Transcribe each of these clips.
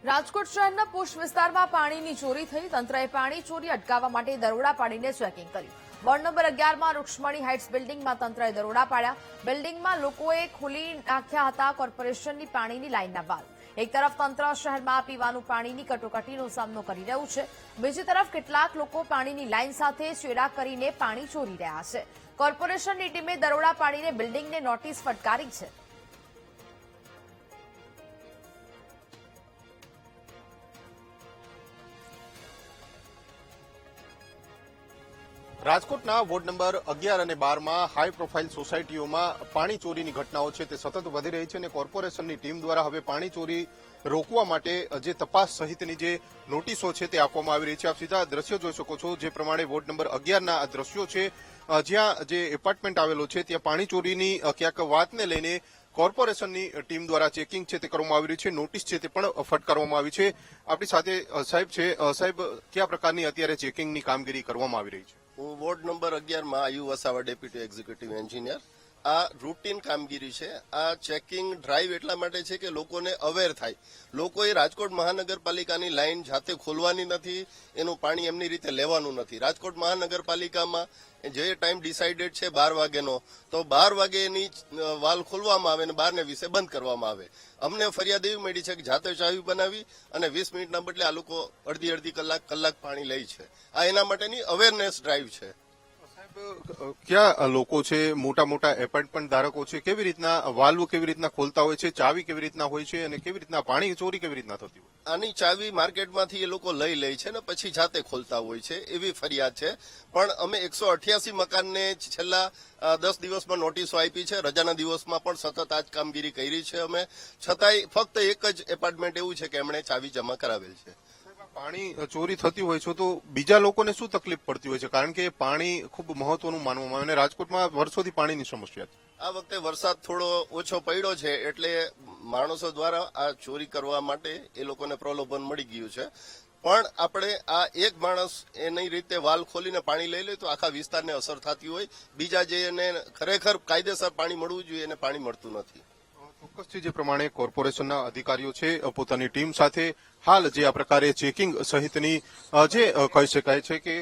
રાજકોટ શહેરના પુશ વિસ્તારમાં પાણીની ચોરી થઈ. તંત્રએ પાણી ચોરી અટકાવવા માટે દરોડા પાડીને ચેકિંગ કર્યું. વોર્ડ નંબર 11માં રૂક્ષ્મણી હાઇટ્સ બિલ્ડિંગમાં તંત્રએ દરોડા પાડ્યા. બિલ્ડિંગમાં લોકોએ ખોલી નાખ્યા હતા કોર્પોરેશનની પાણીની લાઇનના વાલ. એક તરફ તંત્ર શહેરમાં પીવાનું પાણીની કટોકટીનો સામનો કરી રહ્યું છે, બીજી તરફ કેટલાક લોકો પાણીની લાઇન સાથે ચેડા કરીને પાણી ચોરી રહ્યા છે. કોર્પોરેશનની ટીમે દરોડા પાડીને બિલ્ડિંગને નોટિસ ફટકારી છે. રાજકોટના વોર્ડ નંબર 11 અને 12માં હાઈ પ્રોફાઇલ સોસાયટીઓમાં પાણી ચોરીની ઘટનાઓ છે તે સતત વધી રહી છે અને કોર્પોરેશનની ટીમ દ્વારા હવે પાણી ચોરી રોકવા માટે જે તપાસ સહિતની જે નોટિસો છે તે આપવામાં આવી રહી છે. આપ સીધા દ્રશ્યો જોઈ શકો છો. જે પ્રમાણે વોર્ડ નંબર 11ના આ દ્રશ્યો છે, જ્યાં જે એપાર્ટમેન્ટ આવેલો છે ત્યાં પાણી ચોરીની ક્યાંક વાતને લઈને કોર્પોરેશનની ટીમ દ્વારા ચેકિંગ છે તે કરવામાં આવી રહ્યું છે. નોટિસ છે તે પણ ફટકારવામાં આવી છે. આપણી સાથે સાહેબ છે. સાહેબ, કયા પ્રકારની અત્યારે ચેકિંગની કામગીરી કરવામાં આવી રહી છે? હું વોર્ડ નંબર 11માં આયુ વસાવા ડેપ્યુટી એક્ઝિક્યુટિવ એન્જિનિયર. આ રૂટીન કામગીરી છે. આ ચેકિંગ ડ્રાઈવ એટલા માટે છે કે લોકોને અવેર થાય. લોકોએ રાજકોટ મહાનગરપાલિકાની લાઇન જાતે ખોલવાની નથી, એનું પાણી એમની રીતે લેવાનું નથી. રાજકોટ મહાનગરપાલિકામાં જે ટાઈમ ડિસાઇડેડ છે 12 વાગ્યાનો, તો 12 વાગે એની વાલ ખોલવામાં આવે અને 12:20 બંધ કરવામાં આવે. અમને ફરિયાદ એવી મળી છે કે જાતે ચાવી બનાવી અને 20 મિનિટના બદલે આ લોકો અડધી કલાક પાણી લે છે. આ એના માટેની અવેરનેસ ડ્રાઈવ છે. ક્યાં લોકો છે? મોટા એપાર્ટમેન્ટ ધારકો છે. કેવી રીતના વાલ્વ કેવી રીતના ખોલતા હોય છે, ચાવી કેવી રીતના હોય છે અને કેવી રીતના પાણી ચોરી કેવી રીતના થતી હોય? આની ચાવી માર્કેટમાંથી એ લોકો લઈ લે છે ને પછી જાતે ખોલતા હોય છે, એવી ફરિયાદ છે. પણ અમે 188 મકાનને છેલ્લા 10 દિવસમાં નોટિસો આપી છે. રજાના દિવસમાં પણ સતત આ જ કામગીરી કરી છે અમે. છતાંય ફક્ત એક જ એપાર્ટમેન્ટ એવું છે કે એમણે ચાવી જમા કરાવેલ છે. પાણી ચોરી થતી હોય છે તો બીજા લોકોને શું તકલીફ પડતી હોય છે? કારણ કે પાણી ખૂબ મહત્વનું માનવામાં આવે અને રાજકોટમાં વર્ષોથી પાણીની સમસ્યા છે. આ વખતે વરસાદ થોડો ઓછો પડ્યો છે એટલે માણસો દ્વારા આ ચોરી કરવા માટે એ લોકોને પ્રલોભન મળી ગયું છે. પણ આપણે આ એક માણસ એની રીતે વાલ ખોલીને પાણી લઈ લે તો આખા વિસ્તારને અસર થતી હોય. બીજા જે એને ખરેખર કાયદેસર પાણી મળવું જોઈએ એને પાણી મળતું નથી. ચોક્કસથી જે પ્રમાણે કોર્પોરેશનના અધિકારીઓ છે પોતાની ટીમ સાથે હાલ જે આ પ્રકારે ચેકિંગ સહિતની જે કહી શકાય છે કે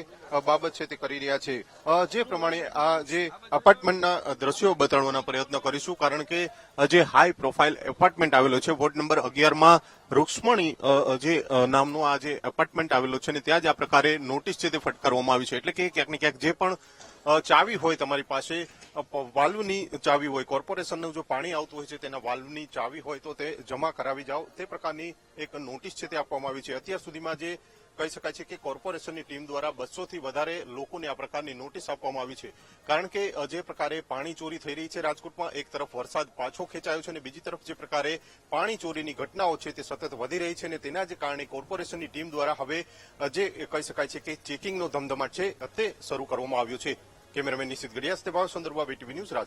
બાબત છે તે કરી રહ્યા છે. જે પ્રમાણે આ જે એપાર્ટમેન્ટના દ્રશ્યો બતાડવાના પ્રયત્ન કરીશું, કારણ કે જે હાઈ પ્રોફાઇલ એપાર્ટમેન્ટ આવેલો છે વોર્ડ નંબર 11માં રૂક્ષ્મણી જે નામનો આ જે એપાર્ટમેન્ટ આવેલો છે ને ત્યાં જ આ પ્રકારે નોટિસ છે તે ફટકારવામાં આવી છે. એટલે કે ક્યાંક ને ક્યાંક જે પણ ચાવી હોય તમારી પાસે, વાલ્વની ચાવી હોય, કોર્પોરેશનનું જો પાણી આવતું હોય છે તેના વાલ્વની ચાવી હોય તો તે જમા કરાવી જાઓ, તે પ્રકારની એક નોટિસ છે તે આપવામાં આવી છે. અત્યાર સુધીમાં જે કહી શકાય છે કે કોર્પોરેશનની ટીમ દ્વારા 200થી વધારે લોકોને આ પ્રકારની નોટિસ આપવામાં આવી છે. કારણ કે જે પ્રકારે પાણી ચોરી થઈ રહી છે રાજકોટમાં, એક તરફ વરસાદ પાછો ખેંચાયો છે અને બીજી તરફ જે પ્રકારે પાણી ચોરીની ઘટનાઓ છે તે સતત વધી રહી છે અને તેના જ કારણે કોર્પોરેશનની ટીમ દ્વારા હવે જે કહી શકાય છે કે ચેકિંગનો ધમધમાટ છે તે શરૂ કરવામાં આવ્યો છે. કેમેરામેન નિશિત ગડિયા સાથે ભાવ સંદર્ભ વીટીવી ન્યૂઝ રાજકોટ.